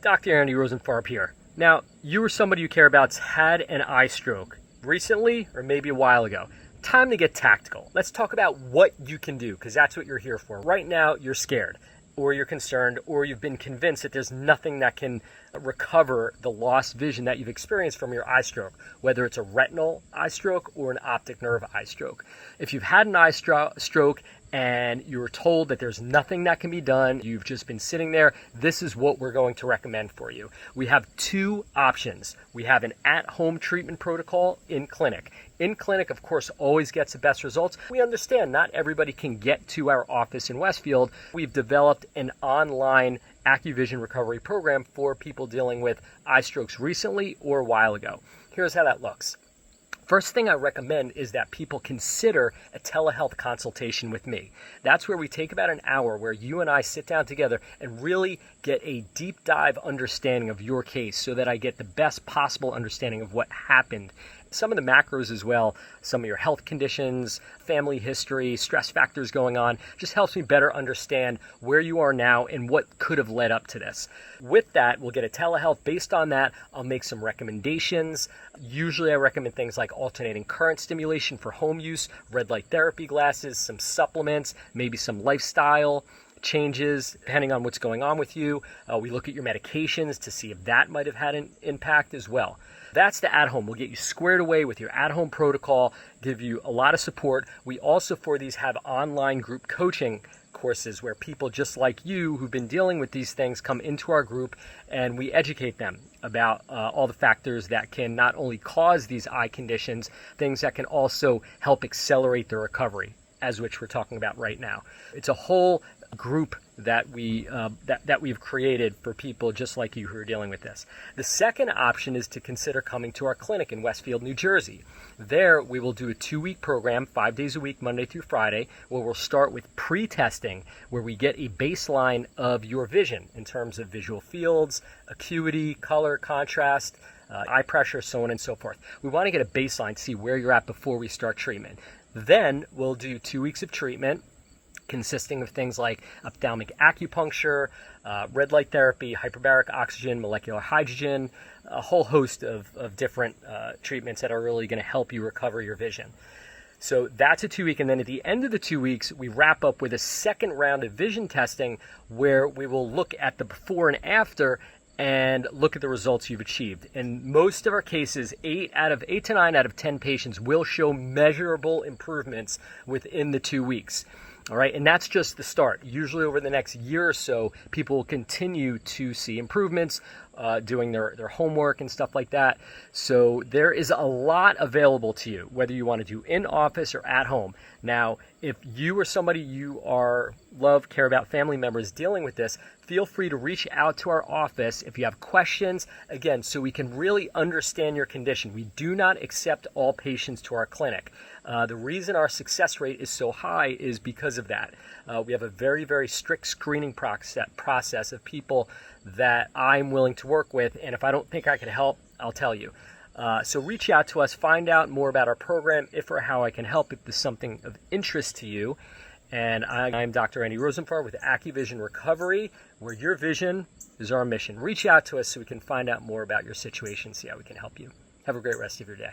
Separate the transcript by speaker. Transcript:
Speaker 1: Dr. Andy Rosenfarb here. Now, you or somebody you care about's had an eye stroke recently or maybe a while ago. Time to get tactical. Let's talk about what you can do, because that's what you're here for. Right now, you're scared, or you're concerned, or you've been convinced that there's nothing that can recover the lost vision that you've experienced from your eye stroke, whether it's a retinal eye stroke or an optic nerve eye stroke. If you've had an eye stroke and you were told that there's nothing that can be done, you've just been sitting there, this is what we're going to recommend for you. We have two options. We have an at-home treatment protocol in clinic. In clinic, of course, always gets the best results. We understand not everybody can get to our office in Westfield. We've developed an online AcuVision Recovery program for people dealing with eye strokes recently or a while ago. Here's how that looks. First thing I recommend is that people consider a telehealth consultation with me. That's where we take about an hour where you and I sit down together and really get a deep dive understanding of your case so that I get the best possible understanding of what happened. Some of the macros as well, some of your health conditions, family history, stress factors going on, just helps me better understand where you are now and what could have led up to this. With that, we'll get a telehealth. Based on that, I'll make some recommendations. Usually I recommend things like alternating current stimulation for home use, red light therapy glasses, some supplements, maybe some lifestyle changes depending on what's going on with you. We look at your medications to see if that might have had an impact as well. That's the at-home. We'll get you squared away with your at-home protocol, give you a lot of support. We also, for these, have online group coaching courses where people just like you who've been dealing with these things come into our group and we educate them about all the factors that can not only cause these eye conditions, things that can also help accelerate the recovery, as which we're talking about right now. It's a whole group that we've created for people just like you who are dealing with this. The second option is to consider coming to our clinic in Westfield, New Jersey. There we will do a 2-week program, 5 days a week, Monday through Friday, where we'll start with pre-testing, where we get a baseline of your vision in terms of visual fields, acuity, color, contrast, eye pressure, so on and so forth. We want to get a baseline to see where you're at before we start treatment. Then we'll do 2 weeks of treatment, consisting of things like ophthalmic acupuncture, red light therapy, hyperbaric oxygen, molecular hydrogen, a whole host of different treatments that are really going to help you recover your vision. So that's a 2-week, and then at the end of the 2 weeks, we wrap up with a second round of vision testing where we will look at the before and after and look at the results you've achieved. In most of our cases, 8 to 9 out of 10 patients will show measurable improvements within the 2 weeks. All right, and that's just the start. Usually over the next year or so, people will continue to see improvements, doing their homework and stuff like that. So there is a lot available to you, whether you want to do in office or at home. Now, if you or somebody you care about, family members dealing with this, feel free to reach out to our office if you have questions, again, so we can really understand your condition. We do not accept all patients to our clinic. The reason our success rate is so high is because of that. We have a very, very strict screening process of people that I'm willing to work with, and if I don't think I can help, I'll tell you. So reach out to us, find out more about our program, if or how I can help, if there's something of interest to you. And I'm Dr. Andy Rosenfarb with AcuVision Recovery, where your vision is our mission. Reach out to us so we can find out more about your situation, see how we can help you. Have a great rest of your day.